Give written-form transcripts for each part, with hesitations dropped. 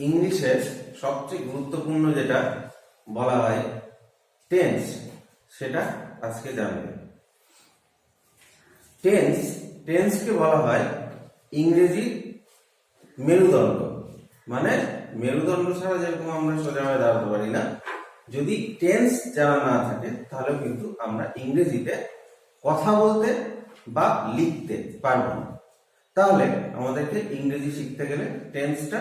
ইংলিশের সবচেয়ে গুরুত্বপূর্ণ যেটা বলা হয় টেন্স, সেটা আজকে জানবে। টেন্সকে বলা হয় ইংরেজি মেরুদণ্ড। মানে মেরুদণ্ড ছাড়া যেরকম আমরা সোজাভাবে দাঁড়াতে পারি না, যদি টেন্স জানা না থাকে তাহলে কিন্তু আমরা ইংরেজিতে কথা বলতে বা লিখতে পারবো না। তাহলে আমাদেরকে ইংরেজি শিখতে গেলে টেন্সটা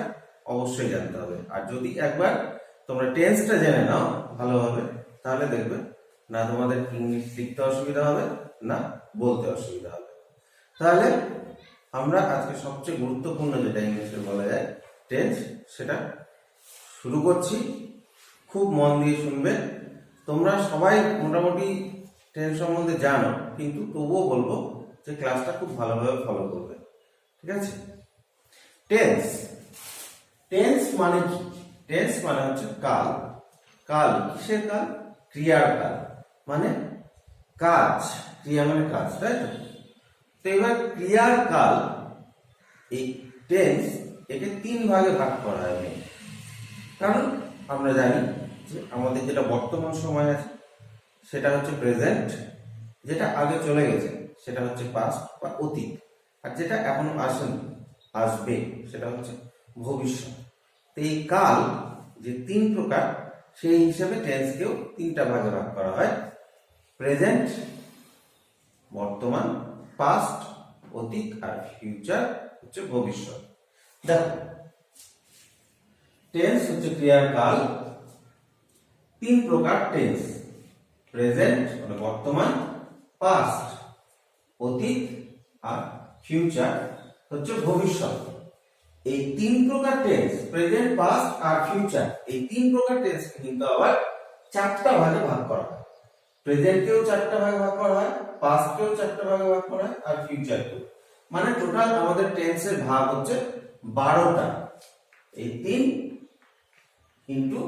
অবশ্যই জানতে হবে। আর যদি একবার তোমরা টেন্সটা জেনে নাও ভালোভাবে, তাহলে দেখবে না তোমাদের ইংলিশ লিখতে অসুবিধা হবে না বলতে অসুবিধা হবে। তাহলে আমরা আজকে সবচেয়ে গুরুত্বপূর্ণ যেটা ইংলিশে বলা যায় টেন্স, সেটা শুরু করছি। খুব মন দিয়ে শুনবে। তোমরা সবাই মোটামুটি টেন্স সম্বন্ধে জানো, কিন্তু তবুও বলবো যে ক্লাসটা খুব ভালোভাবে ফলো করবে, ঠিক আছে? টেন্স মানে কি? টেন্স মানে হচ্ছে কাল। কাল কিসের কাল? ক্রিয়ার কাল। মানে কাজ, ক্রিয়া মানে কাজ, তাই তো? তো এবার ক্রিয়ার কাল, এই টেন্স, একে 3 ভাগে ভাগ করা হয়। কারণ আমরা জানি যে আমাদের যেটা বর্তমান সময় আছে সেটা হচ্ছে প্রেজেন্ট, যেটা আগে চলে গেছে সেটা হচ্ছে পাস্ট বা অতীত, আর যেটা এখনো আসেনি আসবে সেটা হচ্ছে ভবিষ্যৎ। তো এই কাল যে 3 প্রকার, সেই হিসাবে টেন্সকেও 3টা ভাগে ভাগ করা হয়। প্রেজেন্ট, বর্তমান, পাস্ট অতীত, আর ফিউচার হচ্ছে ভবিষ্যৎ। দেখো, টেন্স হচ্ছে ক্রিয়ার কাল। 3 প্রকার টেন্স: প্রেজেন্ট মানে বর্তমান, পাস্ট অতীত, আর ফিউচার হচ্ছে ভবিষ্যৎ। এই 3 প্রকার টেন্স, প্রেজেন্ট, পাস্ট আর ফিউচার, এই 3 প্রকার টেন্স কিন্তু আবার 4টা ভাগে ভাগ করা হয়। প্রেজেন্টকেও 4টা ভাগে ভাগ করা হয়, পাস্টকেও 4টা ভাগে ভাগ করা হয়, আর ফিউচারকেও। মানে টোটাল আমাদের টেন্সের ভাগ হচ্ছে 12টা। এই 3 ইন্টু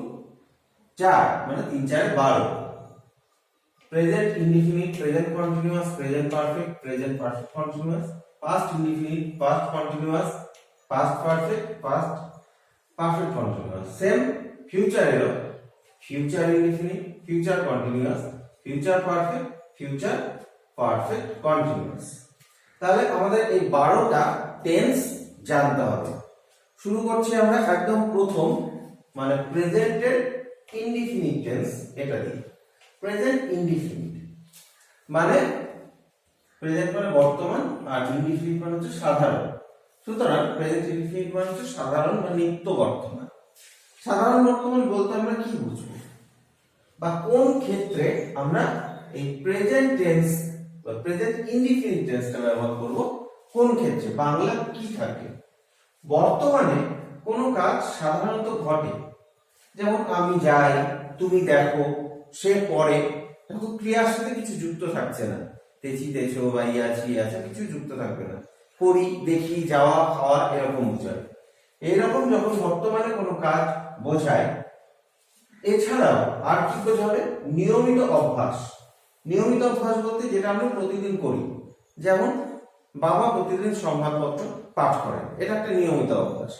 4 মানে 3 4 12। Present indefinite, present continuous, present perfect, present perfect continuous, past indefinite, past continuous, past perfect, past perfect continuous. Same ফিউচারেরও future indefinite, future continuous, future perfect, future perfect continuous. তাহলে আমাদের এই 12টা টেন্স জানতে হবে। শুরু করছি আমরা একদম প্রথম, মানে প্রেজেন্টের ইনডিফিনিট টেন্স, এটা দিয়ে। প্রেজেন্ট ইনডিফিনিট মানে প্রেজেন্ট মানে বর্তমান, আর ইনডিফিনিট মানে হচ্ছে সাধারণ। সুতরাং প্রেজেন্ট ইনডিফিনিট মানে হচ্ছে সাধারণ বা নিত্য বর্তমান। সাধারণ বর্তমান বলতে আমরা কি বুঝবো, বা কোন ক্ষেত্রে আমরা এই প্রেজেন্ট টেন্স বা প্রেজেন্ট ইনডিফিনিট টেন্সটা ব্যবহার করব, কোন ক্ষেত্রে বাংলা কি থাকে? বর্তমানে কোনো কাজ সাধারণত ঘটে, যেমন আমি যাই, তুমি দেখো, সে পড়ে। দেখো, ক্রিয়ার সাথে কিছু যুক্ত থাকছে না, তেছি তেছো বা ইয়াছি আছে, কিছু যুক্ত থাকবে না। করি, দেখি, যাওয়া, খাওয়া, এরকম বোঝায়। এইরকম যখন বর্তমানে কোনো কাজ বোঝায়। এছাড়াও আর কি বোঝাবে? নিয়মিত অভ্যাস। নিয়মিত অভ্যাস বলতে যেটা আমরা প্রতিদিন করি, যেমন বাবা প্রতিদিন সংবাদপত্র পাঠ করেন, এটা একটা নিয়মিত অভ্যাস।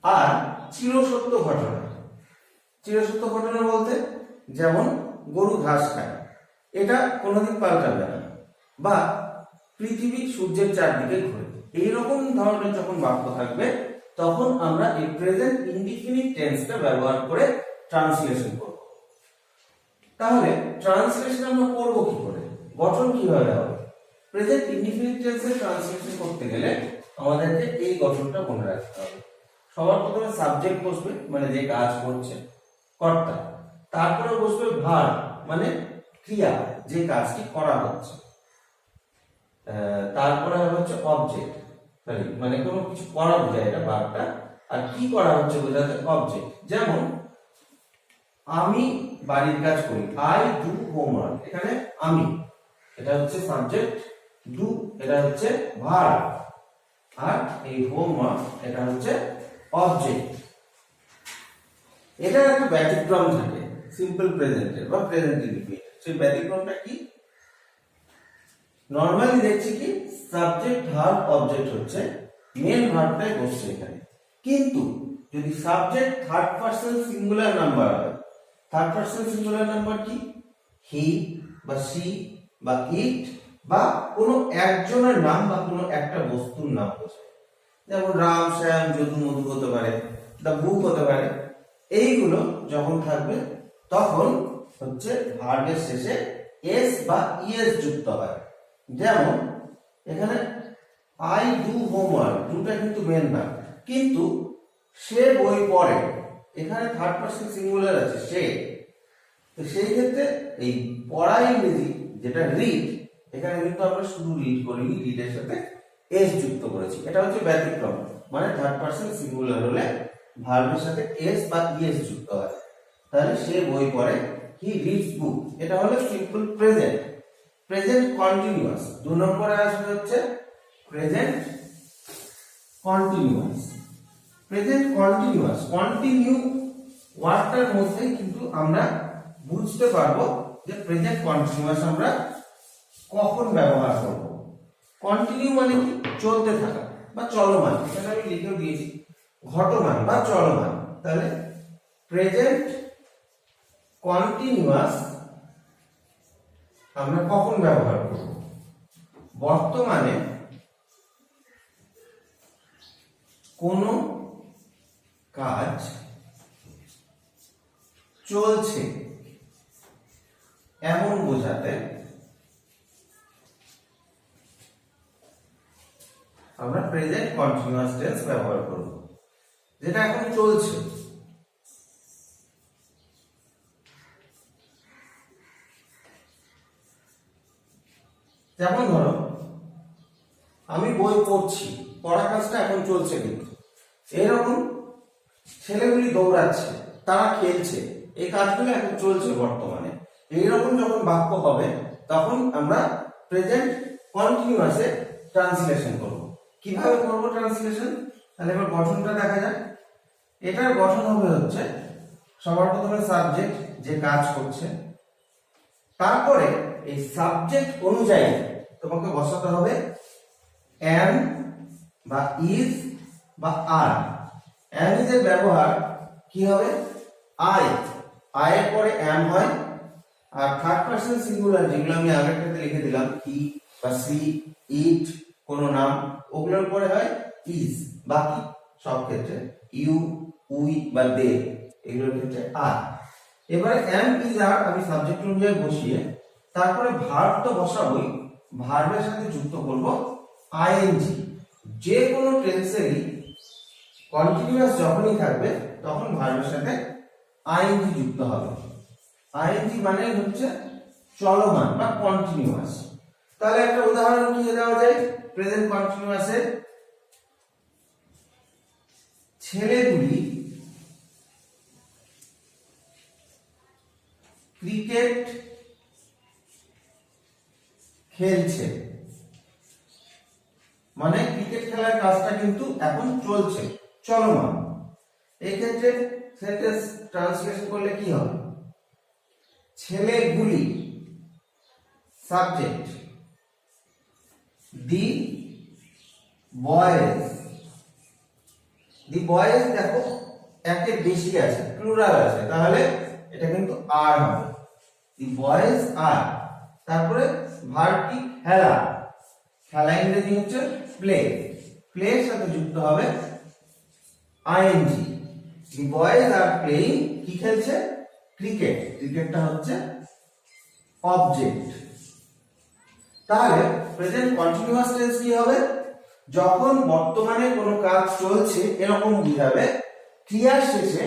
আর চিরসত্য ঘটনা। চিরসত্য ঘটনা বলতে যেমন গরু ঘাস খায়, এটা কোনোদিন পাল্টাবে না। বা পৃথিবী সূর্যের চারদিকে ঘোরে। এইরকম ধরনের যখন বাক্য থাকবে, তখন আমরা এই প্রেজেন্ট ইনডিফিনিট টেন্সটা ব্যবহার করে ট্রান্সলেশন করব। তাহলে ট্রান্সলেশন আমরা করব কি করে, গঠন কিভাবে হবে? প্রেজেন্ট ইনডিফিনিট টেন্সের ট্রান্সলেশন করতে গেলে আমাদেরকে এই গঠনটা মনে রাখতে হবে। সবার প্রথমে সাবজেক্ট বসবে, মানে যে কাজ করছে, কর্তা। তারপরে বসবে ভার্ব, মানে ক্রিয়া, যে কাজটি করা হচ্ছে। তারপরে হচ্ছে অবজেক্ট, মানে কোনো কিছু করা বোঝায় এটা ভার্বটা, আর কি করা হচ্ছে বোঝাতে অবজেক্ট। যেমন আমি বাড়ির কাজ করি, আই ডু হোমওয়ার্ক। এখানে আমি, এটা হচ্ছে সাবজেক্ট, ডু এটা হচ্ছে ভার্ব, আর এই হোমওয়ার্ক এটা হচ্ছে অবজেক্ট। এটার একটা ব্যতিক্রম থাকে সিম্পল প্রেজেন্টের বা প্রেজেন্ট ইনডিফিনিট। সেই ব্যতিক্রমটা কি? নরমালি দেখছি কি সাবজেক্ট ভার্ব অবজেক্ট হচ্ছে, মেন ভার্বটাই বসছে এখানে। কিন্তু যদি subject third person singular number হয়, থার্ড পারসন সিঙ্গুলার নাম্বার কি, হি বা সি বা ইট বা কোনো একজনের নাম বা কোনো একটা বস্তুর নাম বোঝায়, যেমন রাম, শ্যাম, যদু, মধু হতে পারে, দা বুক হতে পারে। এইগুলো যখন থাকবে তখন হচ্ছে ভার্বের শেষে এস বা ইএস যুক্ত হয়। যেমন এখানে আই ডু হোমওয়ার্ক, ডুটা কিন্তু মেন না, কিন্তু সে বই পড়ে, এখানে থার্ড পারসন সিঙ্গুলার আছে সে, তো সেই ক্ষেত্রে এই পড়া ইংরেজি যেটা রিড, এখানে কিন্তু আমরা শুধু রিড করিনি, রিডের সাথে এস যুক্ত করেছি। এটা হচ্ছে ব্যতিক্রম, মানে থার্ড পারসন সিঙ্গুলার হলে ভার্বের সাথে এস বা ইএস যুক্ত হয়। তাহলে সে বই পড়ে, হি রিডস বুক, এটা হলো সিম্পল প্রেজেন্ট, প্রেজেন্ট কন্টিনিউয়াস। 2 নম্বরে আসবে হচ্ছে present continuous. Present continuous, continue ওয়ার্ডটার মধ্যে কিন্তু আমরা বুঝতে পারবো যে প্রেজেন্ট কন্টিনিউয়াস আমরা কখন ব্যবহার করব। কন্টিনিউ মানে কি, চলতে থাকা বা চলমান, এখানে আমি লিখেও দিয়েছি ঘটমান বা চলমান। তাহলে প্রেজেন্ট কন্টিনিউয়াস আমরা কখন ব্যবহার করব, বর্তমানে কোনো কাজ চলছে এমন বোঝাতে আমরা প্রেজেন্ট কন্টিনিউয়াস টেন্স ব্যবহার করব, যেটা এখন চলছে। যেমন ধরো আমি বই পড়ছি, পড়া কাজটা এখন চলছে, কিন্তু এরকম ছেলেগুলি দৌড়াচ্ছে, তারা খেলছে, এই কাজগুলো এখন চলছে বর্তমানে। এইরকম যখন বাক্য হবে তখন আমরা প্রেজেন্ট কন্টিনিউয়াসে ট্রান্সলেশন করব। কিভাবে করব ট্রান্সলেশন? তাহলে এবার গঠনটা দেখা যাক। এটার গঠন হবে হচ্ছে সবার প্রথমে সাবজেক্ট যে কাজ করছে, তারপরে এই সাবজেক্ট অনুযায়ী তোমাকে বসাতে হবে am বা is বা are। am is এর ব্যবহার কি হবে, I, I এর পরে am হয়, আর থার্ড পারসন সিঙ্গুলার যেগুলো আমি আগেরটাতে লিখে দিলাম, he বা she, it কোন নাম, ওগুলোর পরে হয় is। বাকি সব ক্ষেত্রে you, we বা they, এগুলোর ক্ষেত্রে are। এবারে am is are আমি সাবজেক্ট অনুযায়ী বসিয়ে তারপরে ভার্ব তো বসাবই, ভার্বের সাথে যুক্ত করব আইএনজি। যে কোনো টেন্সেরই কন্টিনিউয়াস যখনই থাকবে তখন ভার্বের সাথে আইএনজি যুক্ত হবে। আইএনজি মানে হচ্ছে চলমান বা কন্টিনিউয়াস। তাহলে একটা উদাহরণ কি দেওয়া যায় প্রেজেন্ট কন্টিনিউয়াসে, ছেলেগুলি ক্রিকেট খেলছে, মানে ক্রিকেট খেলার কাজটা কিন্তু এখন চলছে, চলমান। এই ক্ষেত্রে সেন্টেন্স ট্রান্সলেশন করলে কি হবে, ছেলেগুলি subject, the boys, the boys দেখো একের বেশি আছে, প্লুরাল আছে, তাহলে এটা কিন্তু আর হবে, দি বয়েজ আর। তারপরে ভার্ব কি, খেলা, খেলা ইংরেজি হচ্ছে প্লে, প্লে এর সাথে যুক্ত হবে ING. The boys are playing, কি খেলছে, ক্রিকেট, ক্রিকেটটা হচ্ছে অবজেক্ট। তাহলে প্রেজেন্ট কন্টিনিউয়াস টেন্স কি হবে, যখন বর্তমানে কোনো কাজ চলছে এরকম বোঝাবে। ক্রিয়ার শেষে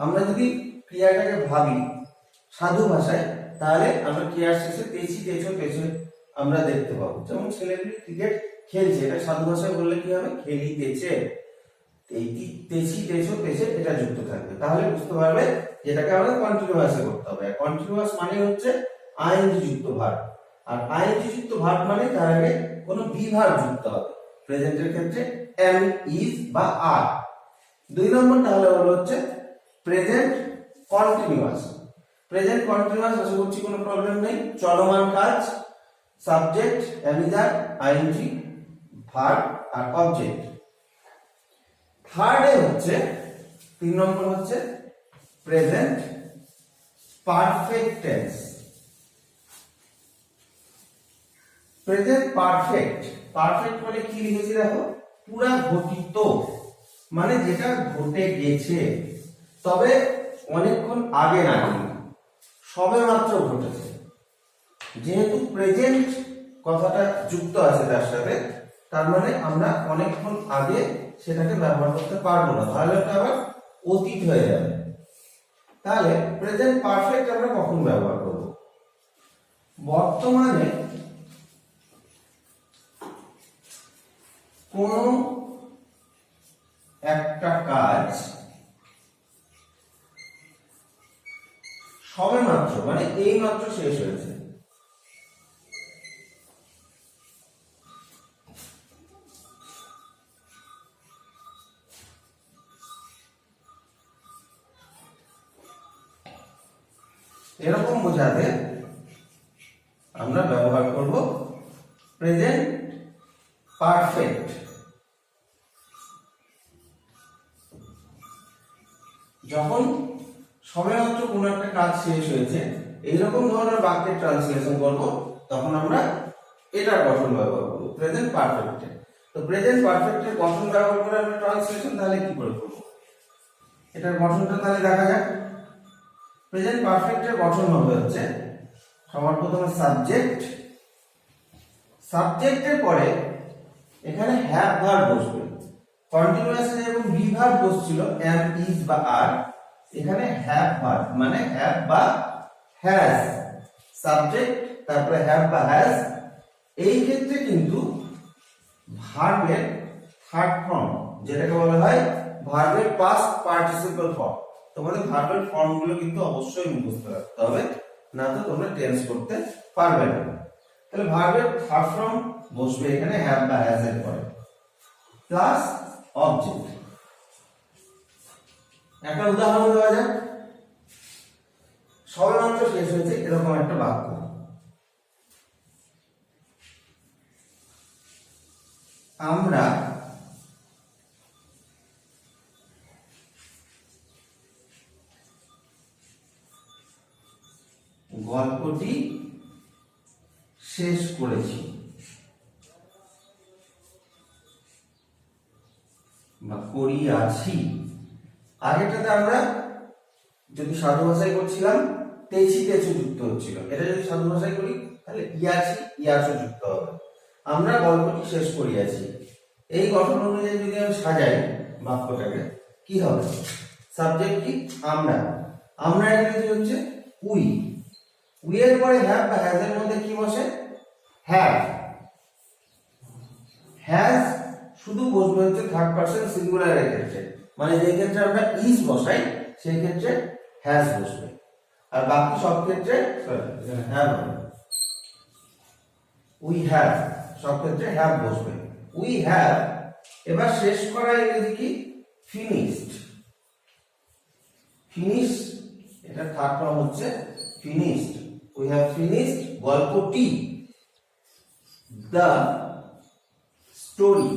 আমরা যদি ক্রিয়াটাকে ভাবি সাধু ভাষায়, তাহলে আমরা ক্রিয়ার শেষে তেছি, তেছো, তেছো আমরা দেখতে পাবো। যেমন ছেলেগুলি ক্রিকেট খেলছে, এটা সাধু ভাষায় বললে কি হবে, খেলিতেছে, এই তেছি, তেছো, তেছে এটা যুক্ত থাকবে। তাহলে বুঝতে পারবে এটাকে আমরা কন্টিনিউয়াসে করতে হবে। কন্টিনিউয়াস মানে হচ্ছে আইএনজি যুক্ত ভার্ব, আর আইএনজি যুক্ত ভার্ব মানে তার আগে কোনো বি ভার্ব যুক্ত হবে। প্রেজেন্টের ক্ষেত্রে am, is বা are। 2 নম্বর তাহলে হচ্ছে প্রেজেন্ট কন্টিনিউয়াস। প্রেজেন্ট কন্টিনিউয়াস আশা করছি কোনো প্রবলেম নেই, চলমান কাজ, subject am, is, are, ING, verb আর অবজেক্ট। থার্ডে হচ্ছে 3 নম্বর হচ্ছে present perfect tense. Present perfect, perfect মানে কি লিখেছি দেখো, পুরা ঘটিত, মানে যেটা ঘটে গেছে, তবে অনেকক্ষণ আগে না, সবে মাত্র ঘটেছে। যেহেতু প্রেজেন্ট কথাটা যুক্ত আছে তার সাথে, তার মানে আমরা অনেকক্ষণ আগে সেটাকে ব্যবহার করতে পারবো না, তাহলে ওটা আবার অতীত হয়ে যাবে। তাহলে প্রেজেন্ট পারফেক্ট আমরা কখন ব্যবহার করব? বর্তমানে কোনো একটা কাজ সবেমাত্র, মানে এই মাত্র শেষ হয়েছে। এরকম বোঝাতে আমরা ব্যবহার করব প্রেজেন্ট পারফেক্ট। যখন সবেমাত্র কোনো একটা কাজ শেষ হয়েছে, এইরকম ধরনের বাক্যের ট্রান্সলেশন করব, তখন আমরা এটার গঠন ব্যবহার করব প্রেজেন্ট পারফেক্টে। তো প্রেজেন্ট পারফেক্টের গঠন ব্যবহার করে আমরা ট্রান্সলেশন তাহলে কি করে করব, এটার গঠনটা তাহলে দেখা যাক। প্রেজেন্ট পারফেক্টের গঠন হবে হচ্ছে সবার প্রথমে সাবজেক্ট, সাবজেক্টের পরে এখানে হ্যাভ ভার্ব বসবে। কন্টিনিউয়াস এবং বি ভার্ব বসছিল এম, ইজ বা আর, এখানে হ্যাভ ভার্ব মানে হ্যাভ বা হ্যাজ। সাবজেক্ট তারপরে হ্যাভ বা হ্যাজ। এই ক্ষেত্রে কিন্তু ভার্বের থার্ড ফর্ম, যেটাকে বলা হয় ভার্বের পাস্ট পার্টিসিপল ফর্ম, তোমাদের ভার্বের ফর্মগুলো কিন্তু অবশ্যই মুখস্থ রাখতে হবে, না তো তোমরা টেন্স করতে পারবে না। তাহলে ভার্বের থার্ড ফর্ম বসবে এখানে হ্যাভ বা হ্যাজ এর পরে, প্লাস অবজেক্ট। একটা উদাহরণ দেওয়া যাক। সবেমাত্র শেষ হয়েছে এরকম একটা বাক্য, আমরা গল্পটি শেষ করেছি বা করিয়াছি। আগেটাতে আমরা যদি সাধু ভাষায় করছিলাম তেছি তেছু যুক্ত হচ্ছিল, এটা যদি সাধু ভাষায় করি তাহলে ইয়াছি ইয়াছো যুক্ত হবে। আমরা গল্পটি শেষ করিয়াছি, এই গঠন অনুযায়ী যদি আমি সাজাই বাক্যটাকে, কি হবে? সাবজেক্ট কি? আমরা, আমরা ইংরেজি হচ্ছে উই, উই এর পরে হ্যাভ বা হ্যাজ এর মধ্যে কি বসে? হ্যাভ। হ্যাজ শুধু বসবে হচ্ছে থার্ড পারসন সিঙ্গুলারের ক্ষেত্রে, মানে যে ক্ষেত্রে আমরা ইজ বসাই সেই ক্ষেত্রে হ্যাজ বসবে, আর বাকি সব ক্ষেত্রে হ্যাভ হবে। উই হ্যাভ সব ক্ষেত্রে হ্যাভ বসবে। উই হ্যাভ, এবার শেষ করা ইংরেজি কি? ফিনিশড। ফিনিশ, এটা থার্ড ফর্ম হচ্ছে ফিনিশড। উই হ্যাভ ফিনিশড গল্পটি। দ্য স্টোরি,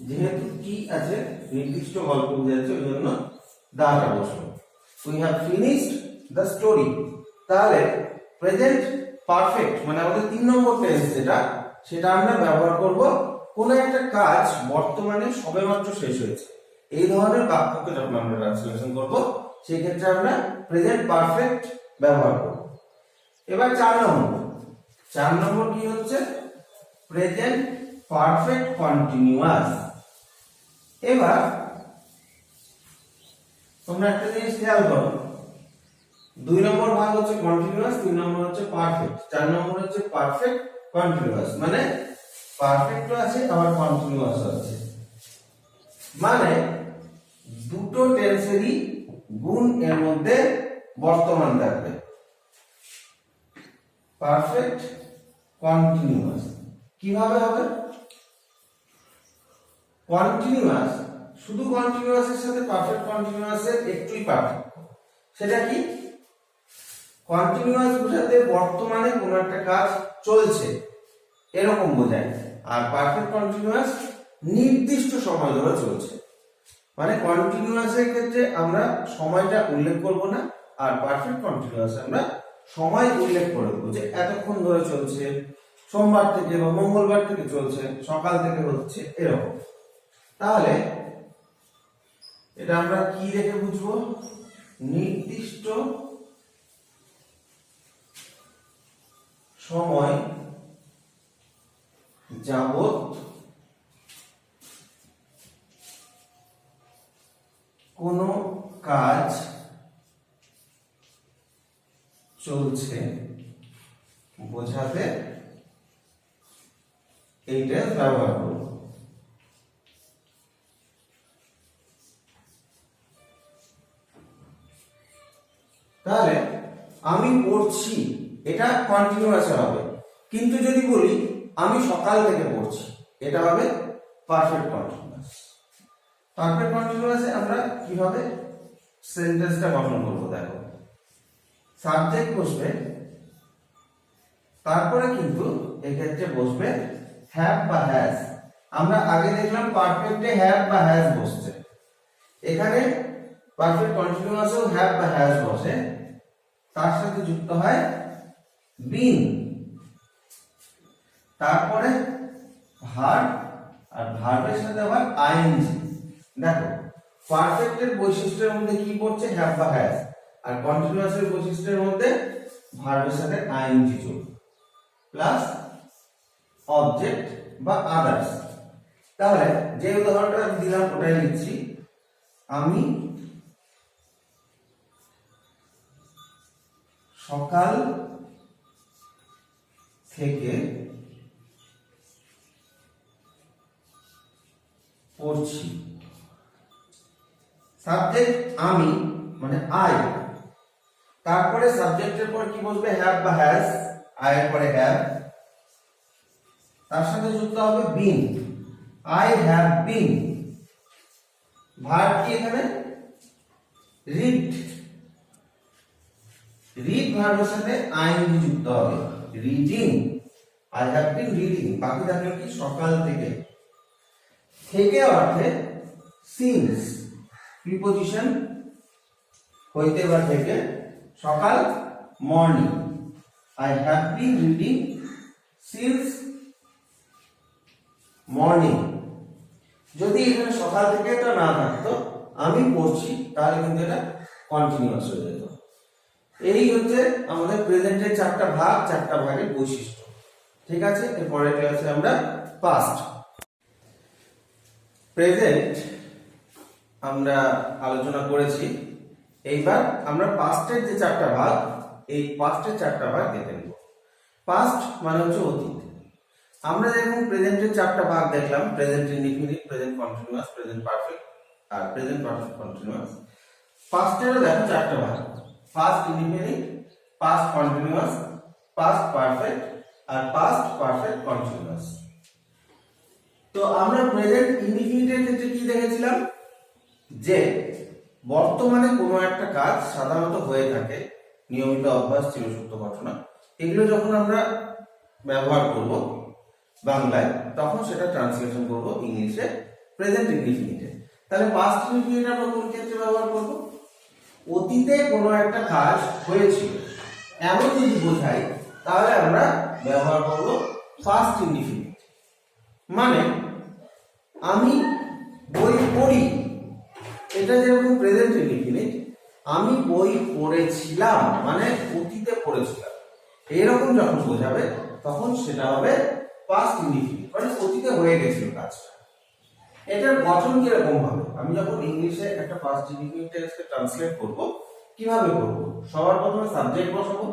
যেহেতু কি আছে নির্দিষ্ট গল্প বোঝাচ্ছে ওই জন্য দাটা বসলো। We have finished the story. তাহলে প্রেজেন্ট পারফেক্ট মানে আমাদের 3 নম্বর টেন্স যেটা, সেটা আমরা ব্যবহার করব কোন একটা কাজ বর্তমানে সবেমাত্র শেষ হয়েছে, এই ধরনের বাক্যকে যখন আমরা ট্রান্সলেশন করব সেই ক্ষেত্রে আমরা প্রেজেন্ট পারফেক্ট ব্যবহার করব। এবার 4 নম্বর, 4 নম্বর কি হচ্ছে? Present perfect continuous. এবার তোমরা একটা জিনিস খেয়াল করো, 2 নম্বর ভাগ হচ্ছে কন্টিনিউয়াস, 3 নম্বর হচ্ছে পারফেক্ট, 4 নম্বর হচ্ছে পারফেক্ট কন্টিনিউয়াস। মানে পারফেক্ট আছে আবার কন্টিনিউয়াস আছে, মানে দুটো টেন্সেরই গুণ এর মধ্যে বর্তমান থাকবে। পারফেক্ট কন্টিনিউয়াস কিভাবে হবে? কন্টিনিউয়াস, শুধু কন্টিনিউয়াসের সাথে পারফেক্ট কন্টিনিউয়াসের একটুই পার্থক্য, সেটা কি? কন্টিনিউয়াস বোঝাতে বর্তমানে কোনো একটা কাজ চলছে এরকম বোঝায়, আর পারফেক্ট কন্টিনিউয়াস নির্দিষ্ট সময় ধরে চলছে। মানে কন্টিনিউয়াসের ক্ষেত্রে আমরা সময়টা উল্লেখ করব না, আর পারফেক্ট কন্টিনিউয়াস আমরা সময় উল্লেখ করে দেবো যে এতক্ষণ ধরে চলছে, সোমবার থেকে বা মঙ্গলবার থেকে চলছে, সকাল থেকে হচ্ছে, এরকম। তাহলে এটা আমরা কি রেখে বুঝবো? নির্দিষ্ট সময় যাবত কোনো কাজ চলছে বোঝাতে এইটা ব্যবহার করব। তাহলে আমি পড়ছি, এটা কন্টিনিউয়াস হবে। কিন্তু যদি বলি আমি সকাল থেকে পড়ছি, এটা হবে পারফেক্ট কন্টিনিউয়াস। পারফেক্ট কন্টিনিউয়াসে আমরা কিভাবে সেন্টেন্সটা গঠন করব দেখো। সাবজেক্ট বসবে, তারপরে কিন্তু এক্ষেত্রে বসবে হ্যাভ বা হ্যাজ। আমরা আগে দেখলাম পারফেক্টে হ্যাভ বা হ্যাজ বসছে, এখানে পারফেক্ট কন্টিনিউয়াসেও হ্যাভ বা হ্যাজ বসে, তার সাথে যুক্ত হয় বিন, তারপরে ভার্ব, আর ভার্বের সাথে আবার আইএনজি। দেখো পারফেক্টের বৈশিষ্ট্যের মধ্যে কি পড়ছে? হ্যাভ বা হ্যাজ। আর কন্টিনিউয়াসের বৈশিষ্ট্যের মধ্যে ভার্বের সাথে আইএনজি যোগ প্লাস অবজেক্ট বা আদার্স। তাহলে যে উদাহরণটা দিলাম ওটাই লিখছি, আমি সকাল থেকে পড়ছি। সাবজেক্ট আমি মানে আই, তারপরে সাবজেক্টের পর কি বসবে? হ্যাভ বা হ্যাজ, আই এর পরে হ্যাভ, তার সাথে যুক্ত হবে বিন, আই হ্যাভ বিন। ভার্ব কি এখানে? রিড, রিড ভার্বের সাথে আইএনজি যুক্ত হবে, reading, I have been reading. বাকি থাকলো কি? সকাল থেকে। থেকে অর্থে সিন্স, প্রিপজিশন হইতে বা থেকে, সকাল morning, I have been reading since morning. যদি এখানে সকাল থেকে এটা না থাকতো, আমি পড়ছি, তাহলে কিন্তু এটা কন্টিনিউয়াস হয়ে যেত। এই হচ্ছে আমাদের প্রেজেন্টের চারটা ভাগ, চারটা ভাগের বৈশিষ্ট্য। ঠিক আছে, এর পরের ক্লাসে আমরা পাস্ট। প্রেজেন্ট আমরা আলোচনা করেছি, এইবার আমরা পাস্টের যে চারটা ভাগ, এই পাস্টের চারটা ভাগ দেখে নেব। পাস্ট মানে হচ্ছে অতীত। আমরা যখন প্রেজেন্টের চারটা ভাগ দেখলাম, present indefinite, present continuous, present perfect আর প্রেজেন্ট পারফেক্ট কন্টিনিউয়াস। পাস্টেরও দেখো চারটা ভাগ, past indefinite, past continuous, past perfect আর পাস্ট পারফেক্ট কন্টিনিউয়াস। তো আমরা প্রেজেন্ট ইনডিফিনিটের ক্ষেত্রে কি দেখেছিলাম? যে বর্তমানে কোনো একটা কাজ সাধারণত হয়ে থাকে, নিয়মিত অভ্যাস, চিরসত্য ঘটনা, এগুলো যখন আমরা ব্যবহার করব বাংলায়, তখন সেটা ট্রান্সলেশন করব ইংলিশে প্রেজেন্ট ইনডিফিনিটে। তাহলে পাস্ট ইনডিফিনিট আমরা কোন ক্ষেত্রে ব্যবহার করব? অতীতে কোনো একটা কাজ হয়েছিল এমন যদি বোঝাই, তাহলে আমরা ব্যবহার করব পাস্ট ইনডিফিনিট। মানে আমি বই পড়ি, এটা যেরকম প্রেজেন্ট ইনডিফিনিট, আমি বই পড়েছিলাম মানে অতীতে পড়েছিলাম, এরকম যখন বোঝাবে তখন সেটা হবে পাস্ট ইনডিফিনিট, মানে অতীতে হয়ে গেছিল কাজটা। এটার গঠন কিরকম হবে? আমি যখন ইংলিশে একটা পাস্ট ইনডিফিনিট টেন্সকে ট্রান্সলেট করব, কিভাবে করব? সবার প্রথমে সাবজেক্ট বসাবো,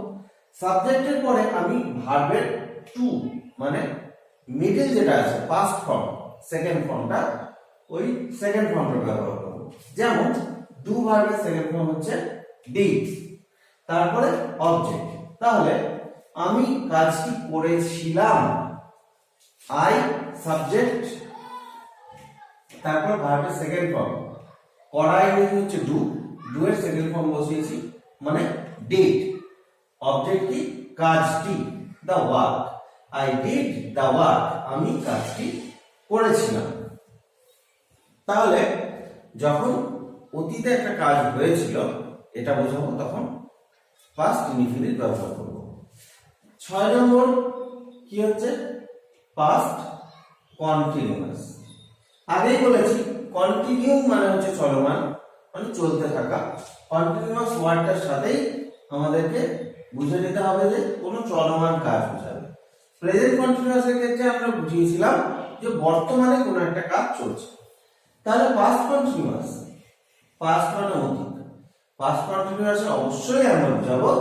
সাবজেক্টের পরে আমি ভার্বের টু মানে মিডল যেটা আছে পাস্ট ফর্ম, সেকেন্ড ফর্মটা, ওই সেকেন্ড ফর্মটা ব্যবহার করব। যেমন ডু ভার্বের সেকেন্ড ফর্ম হচ্ছে ডিড, তারপরে অবজেক্ট। তাহলে আমি কাজটি করেছিলাম, আই সাবজেক্ট, তারপর ভার্বের সেকেন্ড ফর্ম, করাই হচ্ছে ডু, ডু এর সেকেন্ড ফর্ম বসিয়েছি মানে ডিড, অবজেক্ট কি? কাজটি, the work, I did the work, আমি কাজটি করেছিলাম। তাহলে যখন অতীতে একটা কাজ হয়েছিল এটা বোঝাবো তখন পাস্ট ইনডিফিনিট ব্যবহার করব। 6 নম্বর কি হচ্ছে পাস্ট কন্টিনিউয়াস। আগেই বলেছি কন্টিনিউ মানে হচ্ছে চলমান, মানে চলতে থাকা। কন্টিনিউয়াস ওয়ার্ডটার সাথেই আমাদেরকে বুঝে নিতে হবে যে কোনো চলমান কাজ বোঝাবে। প্রেজেন্ট কন্টিনিউয়াস এর ক্ষেত্রে আমরা বুঝিয়েছিলাম যে বর্তমানে কোনো একটা কাজ চলছে। তাহলে পাস্ট কন্টিনিউয়াস, পাস্ট মানে অতীত, পাস্ট কন্টিনিউয়াসে অবশ্যই আমরা বুঝাবো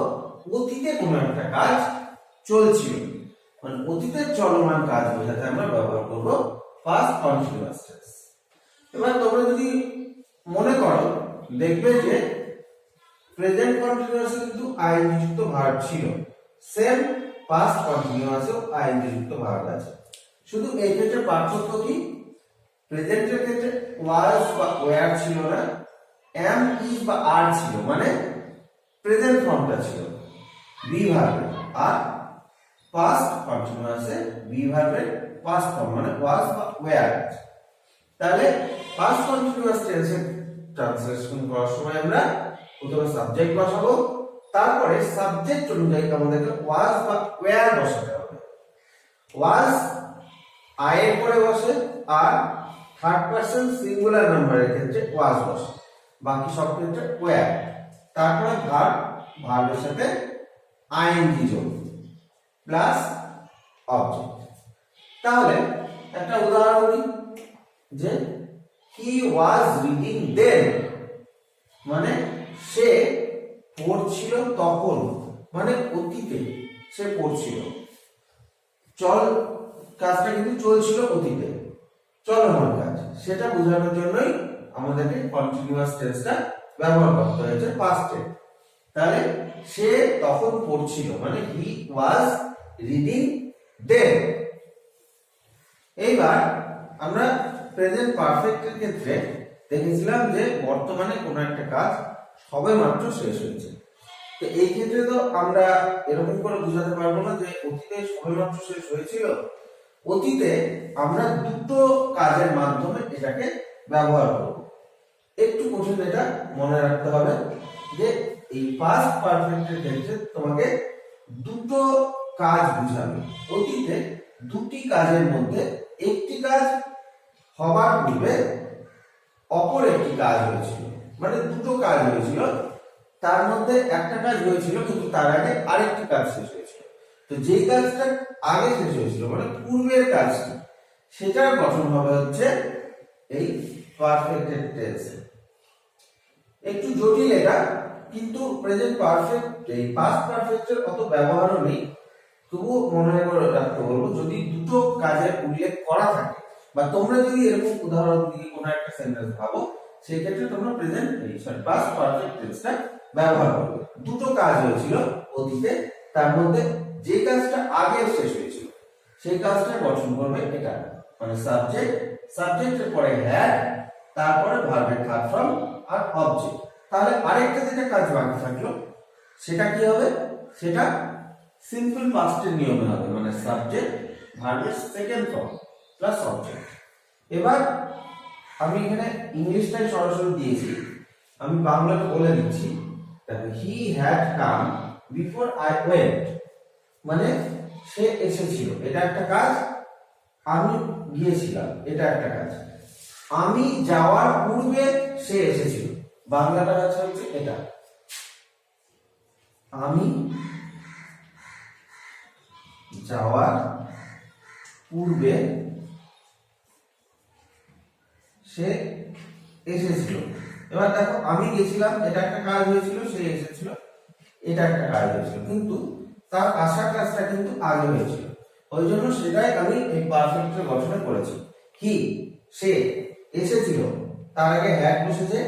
অতীতে কোনো একটা কাজ চলছিল, মানে অতীতের চলমান কাজ বোঝাতে আমরা ব্যবহার করব পাস্ট কন্টিনিউয়াস টেন্স। এবার তোমরা যদি মনে করো দেখবে যে প্রেজেন্ট কন্টিনিউয়াসে কিন্তু আইএনজি যুক্ত ভার্ব ছিল, সেম পাস্ট কন্টিনিউয়াসেও আইএনজি যুক্ত ভার্ব আছে। শুধু এই ক্ষেত্রে পার্থক্য কি, প্রেজেন্টের ক্ষেত্রে ওয়াজ বা ওয়্যার ছিল না, এম ইজ বা আর ছিল, মানে প্রেজেন্ট ফর্মটা ছিল বি ভার্বের, আর পাস্ট কন্টিনিউয়াসে বি ভার্বের পাস্ট ফর্ম মানে ওয়াজ বা ওয়্যার। তাহলে পাস্ট কন্টিনিউয়াস টেন্সের ট্রান্সলেশন করার সময় আমরা প্রথমে সাবজেক্ট বসাবো, তারপরে সাবজেক্ট অনুযায়ী আমাদেরকে ওয়াজ বা ওয়্যার বসাতে হবে। ওয়াজ আই এর পরে বসে, আর থার্ড পারসন সিঙ্গুলার নাম্বারের ক্ষেত্রে ওয়াজ বসে, বাকি সব ক্ষেত্রে ওয়্যার। তারপরে ভার্ব, ভার্বের সাথে আইএনজি যোগ প্লাস অবজেক্ট। তাহলে একটা উদাহরণ দিই যে হি ওয়াজ রিডিং দেন, মানে সে পড়ছিল তখন, মানে অতীতে সে পড়ছিল। চল কাজটা কিন্তু চলছিল অতীতে, চলমান কাজ, সেটা বোঝানোর জন্যই আমাদেরকে কন্টিনিউয়াস টেন্সটা ব্যবহার করতে হয়েছে পাস্টে। তাহলে সে তখন পড়ছিল, মানে হি ওয়াজ রিডিং দেন। এইবার আমরা প্রেজেন্ট পারফেক্টের ক্ষেত্রে দেখেছিলাম যে বর্তমানে কোনো একটা কাজ সবেমাত্র শেষ হয়েছে। তো এই ক্ষেত্রে তো আমরা এরকম করে বোঝাতে পারবো না যে অতীতে সবেমাত্র শেষ হয়েছিল। অতীতে আমরা দুটো কাজের মাধ্যমে এটাকে ব্যবহার করব। একটু কঠিন, এটা মনে রাখতে হবে যে এই পাস্ট পারফেক্টের ক্ষেত্রে তোমাকে দুটো কাজ বুঝাবে। অতীতে দুটি কাজের মধ্যে একটি কাজ হবার পূর্বে অপর একটি কাজ হয়েছিল, মানে দুটো কাজ হয়েছিল, তার মধ্যে একটা কাজ হয়েছিল কিন্তু তার আগে আরেকটি কাজ শেষ হয়েছিল। তো যেই কাজটা আগে শেষ হয়েছিল মানে পূর্বের কাজটি, সেটার গঠন হবে হচ্ছে এই পারফেক্টেড টেন্স। একটু জটিল এটা, কিন্তু প্রেজেন্ট পারফেক্ট এই পাস্ট পারফেক্টের অত ব্যবহারও নেই, তবুও মনে করে রাখতে বলবো যদি দুটো কাজের উল্লেখ করা থাকে, বা তোমরা যদি এরকম উদাহরণ দিয়ে কোনো একটা সেন্টেন্স ভাবো, সেই ক্ষেত্রে তোমরা প্রেজেন্ট পাস্ট পারফেক্ট টেন্সটা ব্যবহার করবে। দুটো কাজ হয়েছিল অতীতে, তার মধ্যে যে কাজটা আগে শেষ হয়েছিল সেই কাজটা গঠন করবে এটা, মানে সাবজেক্ট, সাবজেক্টের পরে হ্যাড, তারপরে ভার্বের থার্ড ফর্ম আর অবজেক্ট। তাহলে আরেকটা যেটা কাজ বাকি থাকলো সেটা কি হবে, সেটা সিম্পল পাস্টের নিয়মে হবে, মানে সাবজেক্ট ভার্বের সেকেন্ড ফর্ম প্লাস অবজেক্ট। এবার আমি এখানে ইংলিশটাই সরাসরি দিয়েছি, আমি বাংলাটা বলে দিচ্ছি। He had come before I went, মানে সে এসেছিল, এটা একটা কাজ। আমি গিয়েছিলাম, এটা একটা কাজ। আমি যাওয়ার পূর্বে সে এসেছিল, বাংলাটা হচ্ছে এটা। আমি যাওয়ার পূর্বে সে এসেছিল। এবার দেখো আমি গেছিলাম, এটা একটা কাজ হয়েছিল, সে এসেছিল, এটা একটা কাজ হয়েছিল, কিন্তু তার আসার কাজটা কিন্তু আগে হয়েছিল, ওই জন্য সেটাই আমি এই পারফেক্টের গঠনে করেছি। হি সে এসেছিল, তার আগে হ্যাড বসেছে,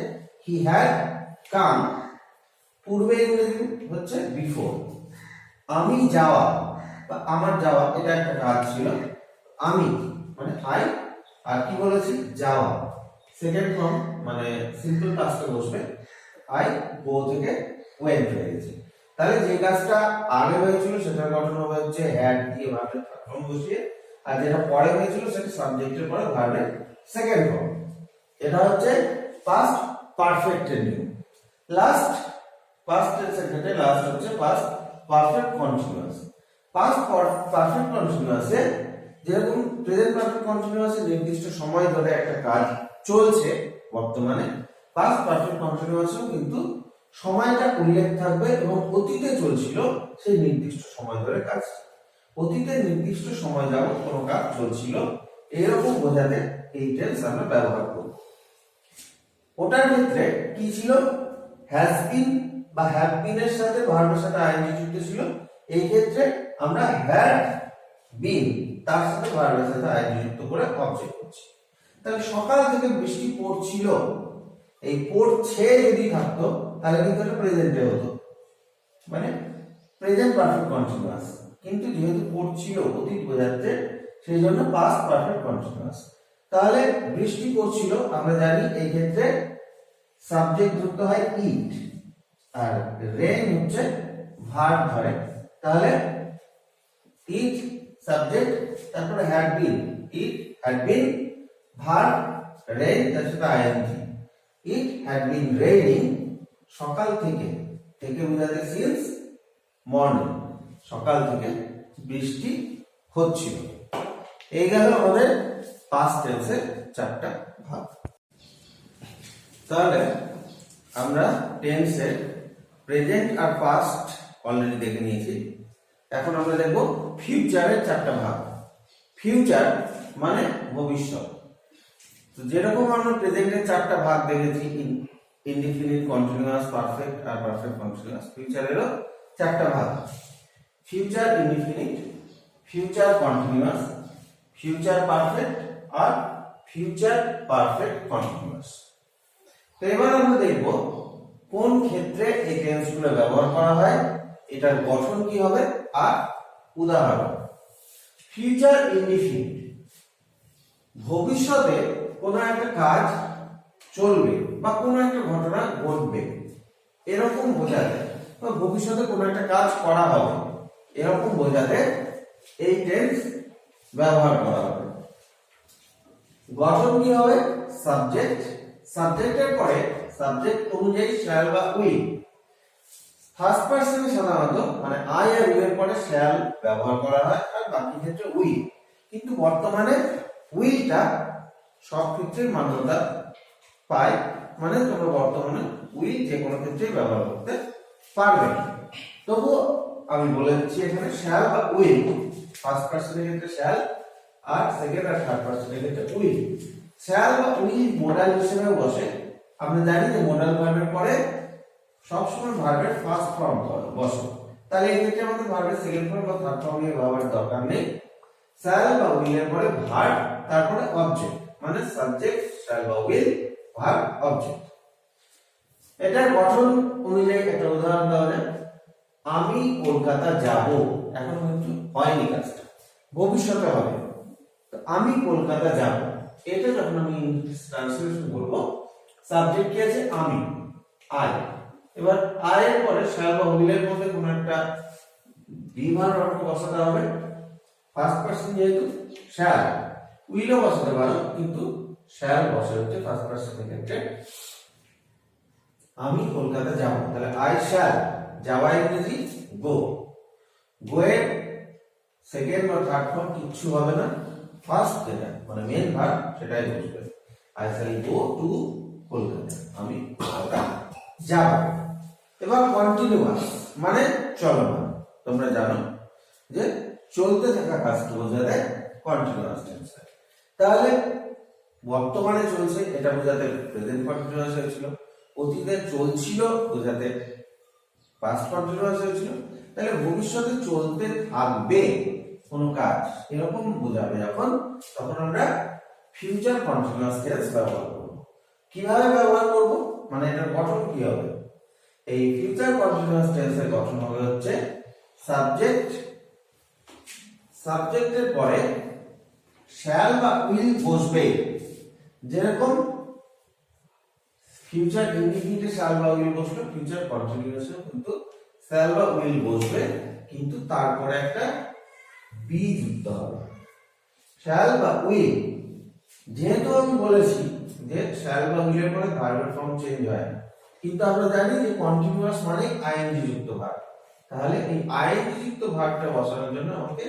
হি হ্যাড কাম, পূর্বে ইংরেজি হচ্ছে বিফোর। আমি যাওয়া বা আমার যাওয়া, এটা একটা কাজ ছিল, আমি মানে আই, আর কি বলেছি যাওয়া, সেকেন্ড ফর্ম মানে সিম্পল পাস্টে বসবে, আই গো থেকে ওয়েন্ট হয়ে গেছে। তাহলে যে কাজটা আগে হয়েছিল সেটার গঠন হবে হচ্ছে হ্যাড দিয়ে ভার্বের থার্ড ফর্ম বসিয়ে, আর যেটা পরে হয়েছিল সেটা সাবজেক্টের পরে ভার্বের সেকেন্ড ফর্ম। এটা হচ্ছে পাস্ট পারফেক্টের নিয়ম। লাস্ট পাস্ট টেন্সের ক্ষেত্রে লাস্ট হচ্ছে past perfect continuous. Past perfect কন্টিনিউয়াসে যেরকম প্রেজেন্ট পারফেক্ট কন্টিনিউয়াসে নির্দিষ্ট সময় ধরে একটা কাজ চলছে বর্তমানে, পাস্ট পারফেক্ট কন্টিনিউয়াসেও কিন্তু সময়টা উল্লেখ থাকবে এবং অতীতে চলছিল সেই নির্দিষ্ট সময় ধরে কাজ। অতীতে নির্দিষ্ট সময় যাবত কোনো কাজ চলছিল এরকম বোঝাতে এই টেন্স আমরা ব্যবহার করব। ওটার ক্ষেত্রে কি ছিল, হ্যাজ বিন বা হ্যাভ বিন এর সাথে ভার্বের সাথে আইএনজি যুক্ত ছিল। এই ক্ষেত্রে আমরা হ্যাড বিন তার সাথে ভার্বের সাথে আইএনজি যুক্ত করে অবজেক্ট করছি। তাহলে সকাল থেকে বৃষ্টি পড়ছিল, এই পড়ছে যদি থাকতো তাহলে কিন্তু এটা প্রেজেন্টে হতো, মানে প্রেজেন্ট পারফেক্ট কন্টিনিউয়াস। কিন্তু যেহেতু পড়ছিল অতীত বোঝাচ্ছে সেই জন্য পাস্ট পারফেক্ট কন্টিনিউয়াস। তাহলে বৃষ্টি পড়ছিল আমরা জানি এই ক্ষেত্রে সাবজেক্ট যুক্ত হয় ইট, আর রেন হচ্ছে ভার্ব ধরে। তাহলে ইট সাবজেক্ট, তারপরে had been, it had been verb, rain তার সাথে ING. It had been raining সকাল থেকে, থেকে বোঝাতে সিন্স মর্নিং, সকাল থেকে বৃষ্টি হচ্ছিল। এই গেল আমাদের পাস্ট টেন্সের চারটা ভাগ। তাহলে আমরা টেন্সের প্রেজেন্ট আর পাস্ট অলরেডি দেখে নিয়েছি। এখন আমরা দেখব ফিউচারের চারটা ভাগ। ফিউচার মানে ভবিষ্যৎ। তো যেরকম আমরা প্রেজেন্টের চারটা ভাগ দেখেছি, ইনডিফিনিট, কন্টিনিউয়াস, পারফেক্ট আর পারফেক্ট কন্টিনিউয়াস, ফিউচারেরও চারটা ভাগ। Future indefinite, future continuous, future perfect আর ফিউচার পারফেক্ট কন্টিনিউয়াস। তো এবার আমরা দেখব কোন ক্ষেত্রে এই টেন্সগুলো ব্যবহার করা হয়, এটার গঠন কি হবে আর উদাহরণ। ফিউচার ইনডিফিনিট, ভবিষ্যতে কোনো একটা কাজ চলবে বা কোনো একটা ঘটনা ঘটবে এরকম বোঝাতে, বা ভবিষ্যতে কোনো একটা কাজ করা হবে এরকম বোঝাতে এই টেন্স ব্যবহার করা হবে। গঠন কি হবে, সাবজেক্ট, সাবজেক্টের পরে সাবজেক্ট অনুযায়ী শ্যাল বা উইল। ফার্স্ট পারসনে সাধারণত মানে আই আর ইউ এর পরে শ্যাল ব্যবহার করা হয় আর বাকি ক্ষেত্রে উইল, কিন্তু বর্তমানে উইলটা সব ক্ষেত্রে মান্যতা পায়, মানে তোমরা বর্তমানে উইল যে কোনো ক্ষেত্রে ব্যবহার করতে পারবে। তবুও আমি বলে দিচ্ছি এখানে শ্যাল বা উইল, ফার্স্ট পারসনের ক্ষেত্রে শ্যাল আর সেকেন্ড আর থার্ড পারসনের ক্ষেত্রে উইল। শ্যাল বা উইল মডাল হিসেবে বসে। আমরা জানি যে মডাল ভার্বের পরে সবসময় ভার্বের ফার্স্ট ফর্ম বসে, তাহলে এই ক্ষেত্রে আমাদের ভার্বের সেকেন্ড ফর্ম বা থার্ড ফর্ম নিয়ে ভাবার দরকার নেই। শ্যাল বা উইল এর পরে ভার্ব, তারপরে অবজেক্ট, মানে সাবজেক্ট শ্যাল বা উইল ভার্ব অবজেক্ট। এটার গঠন অনুযায়ী একটা উদাহরণ দেওয়া যায়, আমি কলকাতা যাব। এখন কিন্তু হয়নি কাজটা, ভবিষ্যতে হবে। তো আমি কলকাতা যাব, এটা যখন আমি ইংলিশ ট্রান্সলেশন করব, সাবজেক্ট কি আছে আমি, আই। এবার আই এর পরে শ্যাল বা উইলের মধ্যে কোনো একটা বিভার অর্থ বসাতে হবে। ফার্স্ট পারসন যেহেতু শ্যাল, উইলও বসাতে পারো, কিন্তু শ্যাল বসে হচ্ছে ফার্স্ট পারসনের ক্ষেত্রে। আমি কলকাতা যাব, তাহলে আই শ্যাল, যাওয়া ইংরেজি গো। গো এর সেকেন্ড বা থার্ড ফর্ম কিচ্ছু হবে না, ফার্স্ট যেটা মানে মেন ভার্ব সেটাই বসবে। I shall go to Kolkata, আমি কলকাতা যাব। এবার কন্টিনিউয়াস মানে চলমান, তোমরা জানো যে চলতে থাকা কাজকে বোঝাতে কন্টিনিউয়াস টেন্স। তাহলে বর্তমানে চলছে এটা বোঝাতে প্রেজেন্ট কন্টিনিউয়াস হয়েছিল, অতীতে চলছিল বোঝাতে পাস্ট কন্টিনিউয়াস হয়েছিল। তাহলে ভবিষ্যতে চলতে থাকবে কোনো কাজ এরকম বোঝাবে যখন, তখন আমরা ফিউচার কন্টিনিউয়াস টেন্স ব্যবহার করব। কিভাবে ব্যবহার করব, মানে এটার গঠন কি হবে। এই ফিউচার কন্টিনিউয়াস টেন্সের গঠন হবে হচ্ছে সাবজেক্ট, সাবজেক্টের পরে শ্যাল বা উইল বসবে। যেরকম ফিউচার ইনডিফিনিটে শ্যাল বা উইল বসবে, ফিউচার কন্টিনিউয়াসে কিন্তু শ্যাল বা উইল বসবে, কিন্তু তারপরে একটা বি যুক্ত হবে। শ্যাল বা উইল যেহেতু আমি বলেছি যে শ্যাল বা উইল এর পরে ভার্বের ফর্ম চেঞ্জ হয় না, কিন্তু আমরা জানি যে কন্টিনিউয়াস মানে আইএনজি যুক্ত ভার্ব, তাহলে এই আইএনজি যুক্ত ভার্বটা বসানোর জন্য আমাকে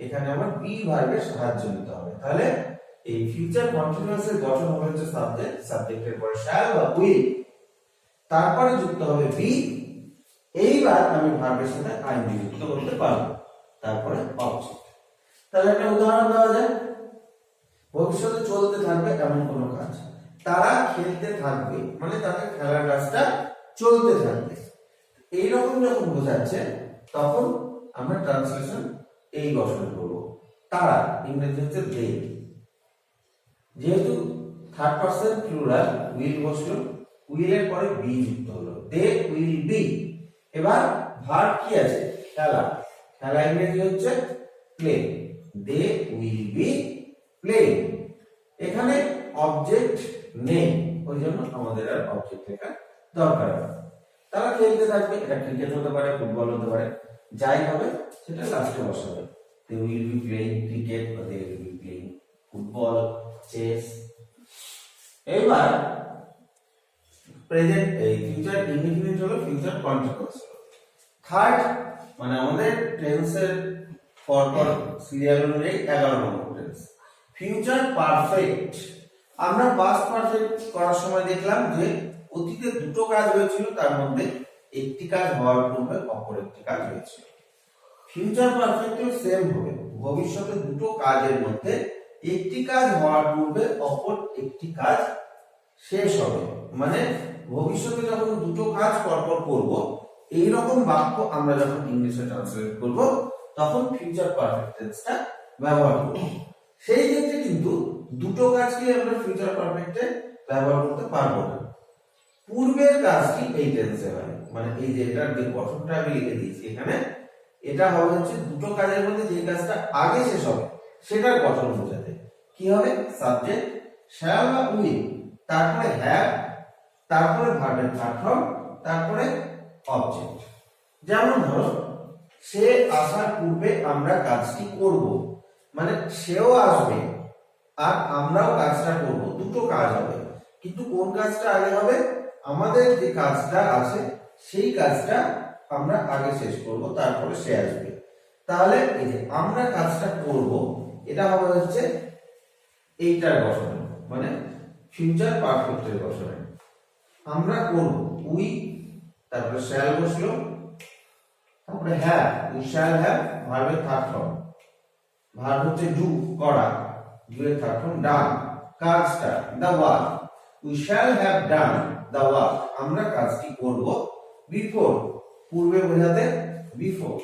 এখানে আমার বি ভার্বের সাহায্য নিতে হবে। তাহলে এই ফিউচার কন্টিনিউয়াস এর গঠন হবে হচ্ছে সাবজেক্ট, সাবজেক্টের পরে শ্যাল বা উইল, তারপরে যুক্ত হবে বি, এইবার আমি ভার্বের সাথে আইএনজি যুক্ত করতে পারবো, তারপরে অবজেক্ট। তাহলে একটা উদাহরণ দেওয়া যায়, ভবিষ্যতে চলতে থাকবে এমন কোন কাজ, তারা খেলতে থাকবে মানে তাদের খেলার কাজটা চলতে থাকবে, এইরকম যখন বোঝাচ্ছে তখন আমরা ট্রান্সলেশন এই গঠন করব। তারা ইংরেজি হচ্ছে দে, যেহেতু থার্ড পারসন প্লুরাল উইল বসলো, উইল এর পরে বি যুক্ত হলো, দে উইল বি। এবার ভার্ব কি আছে? খেলা, খেলা ইংরেজি হচ্ছে play, they will be play. এখানে অবজেক্ট নেই, ওই জন্য আমাদের আর অবজেক্ট লেখার দরকার নেই। তারা খেলতে থাকবে, এটা ক্রিকেট হতে পারে, ফুটবল হতে পারে, যাই হবে সেটা লাস্টে বসাবে। They will be playing cricket বা they will be playing football, chess. এবার প্রেজেন্ট এই ফিউচার ইনডিফিনিট হলো, ফিউচার কন্টিনিউয়াস হলো। থার্ড মানে আমাদের টেন্সের পরপর সিরিয়াল অনুযায়ী 11 নম্বর টেন্স ফিউচার পারফেক্ট। আমরা পাস্ট পারফেক্ট করার সময় দেখলাম যে অতীতে দুটো কাজ হয়েছিল, তার মধ্যে একটি কাজ হওয়ার পূর্বে অপর একটি কাজ হয়েছিল। ফিউচার পারফেক্টও সেম হবে, ভবিষ্যতে দুটো কাজের মধ্যে একটি কাজ হওয়ার পূর্বে অপর একটি কাজ শেষ হবে। মানে ভবিষ্যতে যখন দুটো কাজ পরপর করব, এই রকম বাক্য আমরা যখন ইংলিশে ট্রান্সলেট করব তখন ফিউচার পারফেক্ট টেন্সটা ব্যবহার করব। সেই ক্ষেত্রে কিন্তু দুটো কাজকে আমরা ফিউচার পারফেক্টে ব্যবহার করতে পারবো না। পূর্বের কাজটি এই টেন্সে হয়, মানে এই যে এটার যে গঠনটা আমি লিখে দিয়েছি এখানে, এটা হবে হচ্ছে দুটো কাজের মধ্যে যে কাজটা আগে শেষ হবে সেটার গঠন বোঝাতে। কি হবে? সাবজেক্ট শ্যাল বা উইল, তারপরে হ্যাভ, তারপরে ভার্বের থার্ড ফর্ম, তারপরে অবজেক্ট। যেমন ধরো সে আসার পূর্বে আমরা কাজটি করব, মানে সেও আসবে আর আমরাও কাজটা করব, দুটো কাজ হবে। কিন্তু কোন কাজটা আগে হবে? আমাদের যে কাজটা আছে সেই কাজটা আমরা আগে শেষ করব, তারপরে সে আসবে। তাহলে এই যে আমরা কাজটা করব, এটা হবে হচ্ছে এইটার গঠন, মানে ফিউচার পারফেক্টের গঠন। আমরা করব, উই, তারপরে শ্যাল বসলো, তারপরে হ্যাভ, উই শ্যাল হ্যাভ, ভার্বের থার্ড ফর্ম, ভার্ব হচ্ছে ডু করা, ডু এর থার্ড ফর্ম ডান, কাজটা the work, we shall have done the work, আমরা কাজটি করব। বিফোর, পূর্বে বোঝাতে বিফোর।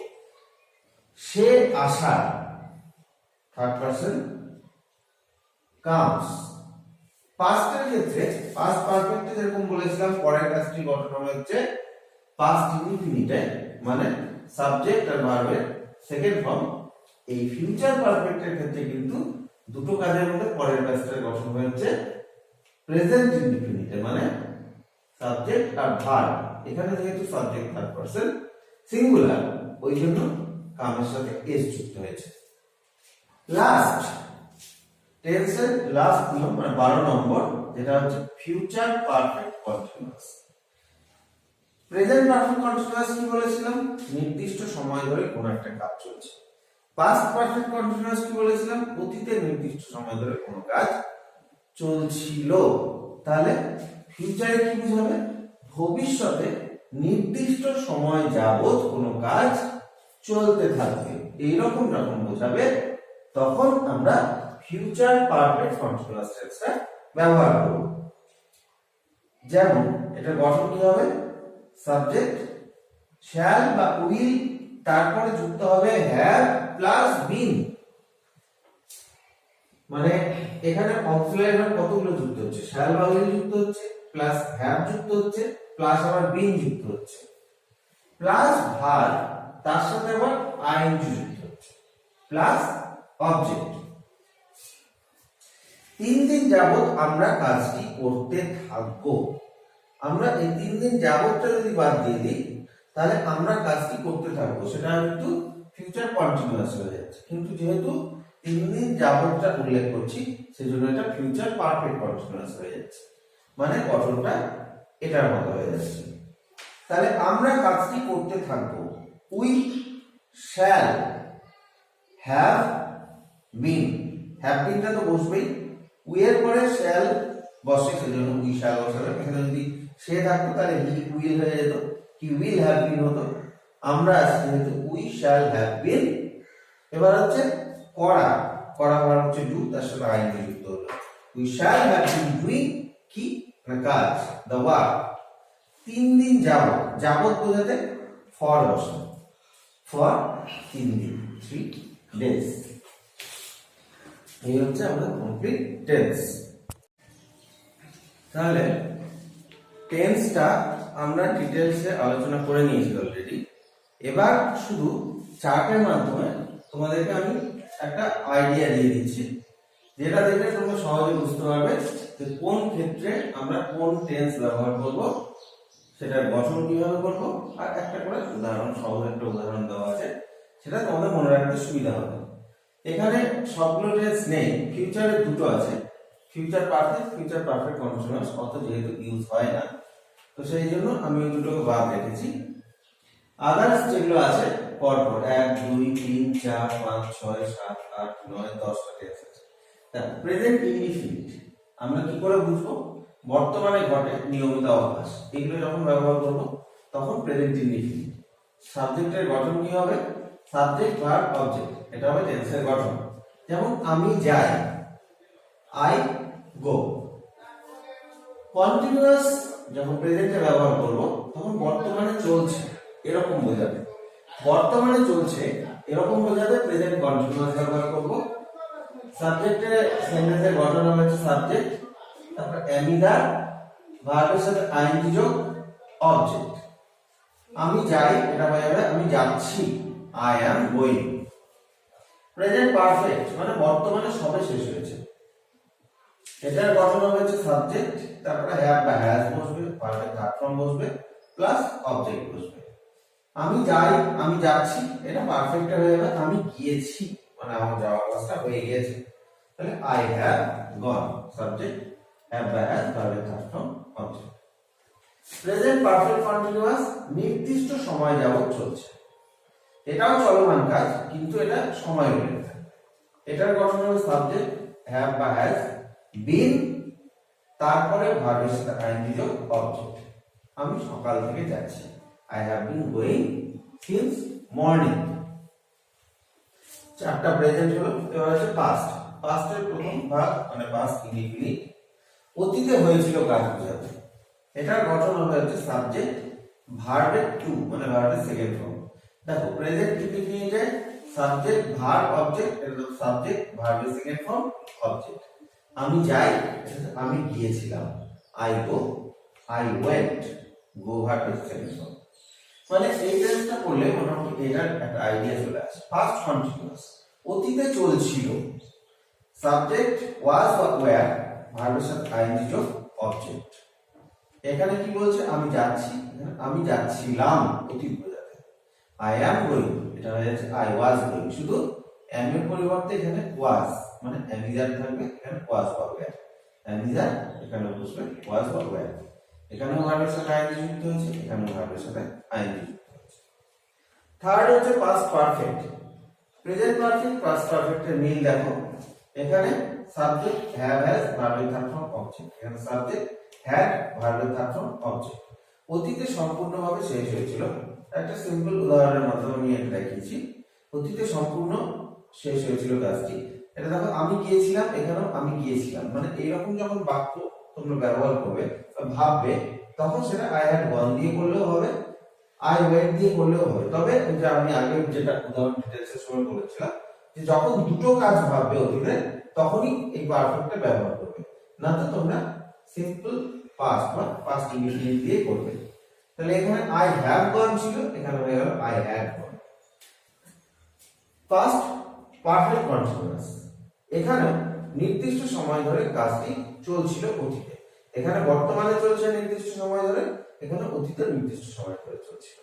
সে আসা, থার্ড পারসন কামস। পাস্টের ক্ষেত্রে পাস্ট পারফেক্টে যেরকম বলেছিলাম পরের কাজটি গঠন হচ্ছে পাস্ট ইনডিফিনিটে, মানে সাবজেক্ট আর ভার্বের সেকেন্ড ফর্ম। এই ফিউচার পারফেক্টের ক্ষেত্রে কিন্তু দুটো কাজের মধ্যে পরের কাজটার গঠন হচ্ছে প্রেজেন্ট ইনডিফিনিটে, মানে সাবজেক্ট আর ভার্ব। এখানে যেহেতু সাবজেক্ট থার্ড পারসন সিঙ্গুলার, ওই জন্য কামের সাথে এস যুক্ত হয়েছে। লাস্ট টেন্সের লাস্ট নিয়ম মানে 12 নম্বর, যেটা হচ্ছে future perfect continuous. Present perfect continuous কি বলেছিলাম? নির্দিষ্ট সময় ধরে কোন একটা কাজ চলছে। পাস্ট পারফেক্ট কন্টিনিউয়াস কি বলেছিলাম? অতীতে নির্দিষ্ট সময় ধরে কোন কাজ চলছিল। তাহলে ফিউচারে কি বুঝাবে? ভবিষ্যতে নির্দিষ্ট সময় যাবত কোন কাজ চলতে থাকবে, এইরকম যখন বোঝাবে তখন আমরা ফিউচার পারফেক্ট কন্টিনিউয়াস টেন্সটা ব্যবহার করব। যেমন এটা গঠন কি হবে? সাবজেক্ট শ্যাল বা উইল, তারপরে যুক্ত হবে হ্যাভ প্লাস বিন। মানে এখানে অক্সিলারি ভার্ব কতগুলো যুক্ত হচ্ছে? শ্যাল বা উইল যুক্ত হচ্ছে, প্লাস হ্যাভ যুক্ত হচ্ছে, প্লাস আবার বিন যুক্ত হচ্ছে, প্লাস ভার্ব, তার সাথে আবার আইএনজি যুক্ত হচ্ছে, প্লাস অবজেক্ট। 3 দিন যাবত আমরা কাজটি করতে থাকবো। আমরা এই 3 দিন যাবতটা যদি বাদ দিয়ে দিই তাহলে আমরা কাজটি করতে থাকবো, সেটা কিন্তু ফিউচার কন্টিনিউয়াস হয়ে যাচ্ছে। কিন্তু যেহেতু 3 দিন যাবতটা উল্লেখ করছি, সেজন্য এটা ফিউচার পারফেক্ট কন্টিনিউয়াস হয়ে যাচ্ছে, মানে গঠনটা এটার মতো হয়ে যাচ্ছে। তাহলে আমরা কাজটি করতে থাকবো। We shall have been, have বিনটা তো বসবেই, উই এর পরে শ্যাল বসে, সেজন্য উই শ্যাল বসাবে। এখানে যদি সে থাকতো তাহলে হি উইল হয়ে যেত, হি উইল হ্যাভ বিন হতো। আমরা আছি যেহেতু উই শ্যাল হ্যাভ বিন। এবার হচ্ছে করা, করা ভার্ব হচ্ছে ডু, তার সাথে আইএনজি যুক্ত হলো। We shall have been doing কি না কাজ, দ্য ওয়ার্ক। 3 দিন যাবত, যাবত বোঝাতে ফর বসে, ফর 3 দিন, 3 days। এই হচ্ছে আমাদের কমপ্লিট টেন্স। তাহলে টেন্সটা আমরা ডিটেইলসে আলোচনা করে নিয়েছি অলরেডি। এবার শুধু চার্টের মাধ্যমে তোমাদেরকে আমি একটা আইডিয়া দিয়ে দিচ্ছি, যেটা দেখলে তোমরা সহজে বুঝতে পারবে যে কোন ক্ষেত্রে আমরা কোন টেন্স ব্যবহার করব, সেটার গঠন কিভাবে করব, আর একটা করে উদাহরণ, সহজ একটা উদাহরণ দেওয়া আছে, সেটা তোমাদের মনে রাখতে সুবিধা হবে। এখানে সবগুলো টেন্স নেই, ফিউচারে দুটো আছে, ফিউচার পারফেক্ট কন্টিনিউয়াস, অত যেহেতু ইউজ হয় না, তো সেই জন্য আমি ওই দুটোকে বাদ রেখেছি। আদার্স যেগুলো আছে পরপর 1 2 3 4 5 6 7 8 9 10টা টেন্স আছে। প্রেজেন্ট ইনডিফিনিট আমরা কি করে বুঝবো? বর্তমানে ঘটে, নিয়মিত অভ্যাস, এগুলো যখন ব্যবহার করব তখন প্রেজেন্ট ইনডিফিনিট। সাবজেক্টের গঠন কি হবে? সাবজেক্ট ভার্ব অবজেক্ট, এটা হবে টেন্সের গঠন। যেমন আমি যাই, আই গো। কন্টিনিউয়াস যখন প্রেজেন্টে ব্যবহার করব তখন বর্তমানে চলছে এরকম বোঝাবে, বর্তমানে চলছে এরকম বোঝাবে প্রেজেন্ট কন্টিনিউয়াস ব্যবহার করব। সাবজেক্টের সেন্টেন্সের গঠন হবে সাবজেক্ট, তারপর এমিদার, ভার্বের সাথে আইএনজি যোগ, অবজেক্ট। আমি যাই, এটা হয়ে যাবে আমি যাচ্ছি, I am going. Present perfect মানে বর্তমানে সবে শেষ হয়েছে, এটার গঠন হচ্ছে সাবজেক্ট, তারপরে হ্যাভ বা হ্যাজ বসবে, ভার্বের থার্ড ফর্ম বসবে, প্লাস অবজেক্ট বসবে। আমি যাই, আমি যাচ্ছি, এটা পারফেক্ট হয়ে যাবে আমি গিয়েছি, মানে আমার যাওয়া কাজটা হয়ে গেছে, তাহলে I have gone, subject, have বা হ্যাজ, ভার্বের third form, object. Present perfect continuous নির্দিষ্ট সময় যাবত চলছে, এটাও চলমান কাজ কিন্তু এটা সময় উল্লেখ, এটার গঠন হবে সাবজেক্ট, হ্যাভ বা হ্যাজ, বিন, তারপরে ভার্বের সাথে আইএনজি যোগ, অবজেক্ট। আমি সকাল থেকে যাচ্ছি, I have been going since morning. চারটা প্রেজেন্ট হলো। এবার হচ্ছে পাস্ট। পাস্টের প্রথম ভাগ মানে পাস্ট ইনডিফিনিট, অতীতে হয়েছিল কাজ বোঝাতে, এটার গঠন হবে হচ্ছে সাবজেক্ট, ভার্বের টু মানে ভার্বের সেকেন্ড ফর্ম। দেখো প্রেজেন্ট ইনডিফিনিটে সাবজেক্ট ভার্ব অবজেক্ট, এটা সাবজেক্ট ভার্বের সেকেন্ড ফর্ম অবজেক্ট। আমি যাই, আমি গিয়েছিলাম, আই গো, আই ওয়েন্ট, গো ভার্বের সেকেন্ড ফর্ম। মানে এই টেন্সটা পড়লে মোটামুটি এটার একটা আইডিয়া চলে আসে। ফার্স্ট কন্টিনিউয়াস অতীতে চলছিল, সাবজেক্ট ওয়াজ বা ওয়্যার, ভার্বের সাথে আইএনজি যোগ, অবজেক্ট। এখানে কি বলছে? আমি যাচ্ছি, আমি যাচ্ছিলাম অতীত বোঝাতে। আই অ্যাম গোয়িং, এটা হয়ে যাচ্ছে আই ওয়াজ গোয়িং, শুধু অ্যাম এর পরিবর্তে এখানে ওয়াজ মানে অ্যামিজার থাকবে, এখানে ওয়াজ বা ওয়্যার, অ্যামিজার এখানে বসবে ওয়াজ বা ওয়্যার। এখানেও ভার্বের সাথে আইএনজি যুক্ত হয়েছে, এখানেও ভার্বের সাথে আইএনজি যুক্ত হয়েছে। থার্ড হচ্ছে past perfect. Present perfect past পারফেক্টের মিল দেখো, এখানে সাবজেক্ট হ্যাভ হ্যাজ, ভার্বের থার্ড ফর্ম অবজেক্ট, এখানে সাবজেক্ট হ্যাড, ভার্বের থার্ড ফর্ম অবজেক্ট। অতীতে সম্পূর্ণভাবে শেষ হয়েছিল, একটা সিম্পল উদাহরণের মাধ্যমে আমি এটা দেখিয়েছি। অতীতে সম্পূর্ণ শেষ হয়েছিল কাজটি। এটা দেখো আমি গিয়েছিলাম, এখানেও আমি গিয়েছিলাম, মানে এইরকম যখন বাক্য তোমরা ব্যবহার করবে বা ভাববে তখন সেটা আই হ্যাড গন দিয়ে করলেও হবে, আই ওয়েন্ট দিয়ে করলেও হবে। তবে যে আমি আগে যেটা উদাহরণ ডিটেইলসের সময় বলেছিলাম যে যখন দুটো কাজ ভাববে অতীতে তখনই এই পারফেক্টটা ব্যবহার করবে, না তো তোমরা সিম্পল পাস্ট বা পাস্ট ইনডিফিনিট দিয়ে করবে। তাহলে এখানে আই হ্যাভ গন ছিল, এখানে হয়ে গেল I had gone. Past perfect continuous, এখানে নির্দিষ্ট সময় ধরে কাজটি চলছিল অতীতে, এখানে বর্তমানে চলছে নির্দিষ্ট সময় ধরে, এখানে অতীতে নির্দিষ্ট সময় ধরে চলছিল।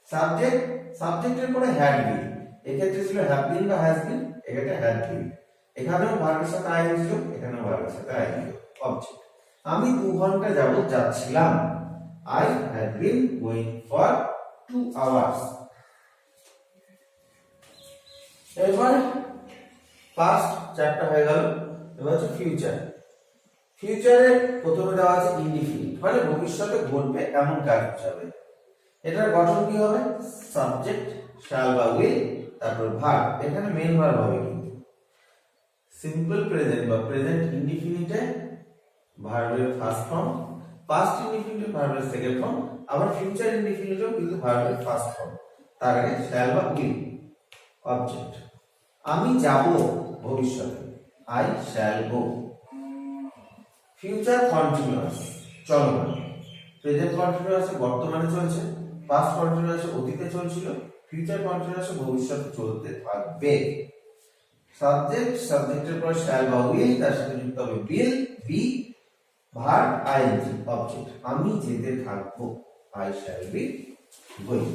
সাবজেক্ট, সাবজেক্টের পরে হ্যাড বিন, এক্ষেত্রে ছিল হ্যাভ বিন বা হ্যাজ বিন, এক্ষেত্রে হ্যাড বিন। এখানেও ভার্বের সাথে আইএনজি যোগ, এখানেও ভার্বের সাথে আইএনজি যোগ। অবজেক্ট, আমি 2 ঘন্টা যাবত যাচ্ছিলাম। I had been going for 2 hours. এবার পাস্ট চারটা হয়ে গেল, এবার হচ্ছে ফিউচার। ফিউচারে প্রথমে দেওয়া আছে ইনডিফিনিট, মানে ভবিষ্যতে ঘটবে এমন কাজ বোঝাবে। এটার গঠন কি হবে? সাবজেক্ট শ্যাল বা উইল, তারপর ভার্ব। এখানে মেইন ভার্ব হবে কিন্তু সিম্পল প্রেজেন্ট বা প্রেজেন্ট ইনডিফিনিটে ভার্বের ফার্স্ট ফর্ম, পাস্ট ইনডিফিনিটে ভার্বের সেকেন্ড ফর্ম, আবার ফিউচার ইনডিফিনিটেও কিন্তু ভার্বের ফার্স্ট ফর্ম, তার আগে শ্যাল বা উইল। অবজেক্ট, আমি যাব ভবিষ্যতে, I shall go. Future continuous চলমান, প্রেজেন্ট কন্টিনিউয়াসে বর্তমানে চলছে, পাস্ট কন্টিনিউয়াসে অতীতে চলছিল, ফিউচার কন্টিনিউয়াসে ভবিষ্যতে চলতে থাকবে। সাবজেক্ট, সাবজেক্টের পর শ্যাল বা উইল, তার সাথে যুক্ত হবে বিল, বি, ভার্ব, আইএনজি। অবজেক্ট, আমি যেতে থাকবো, আই শ্যাল বি গোইং।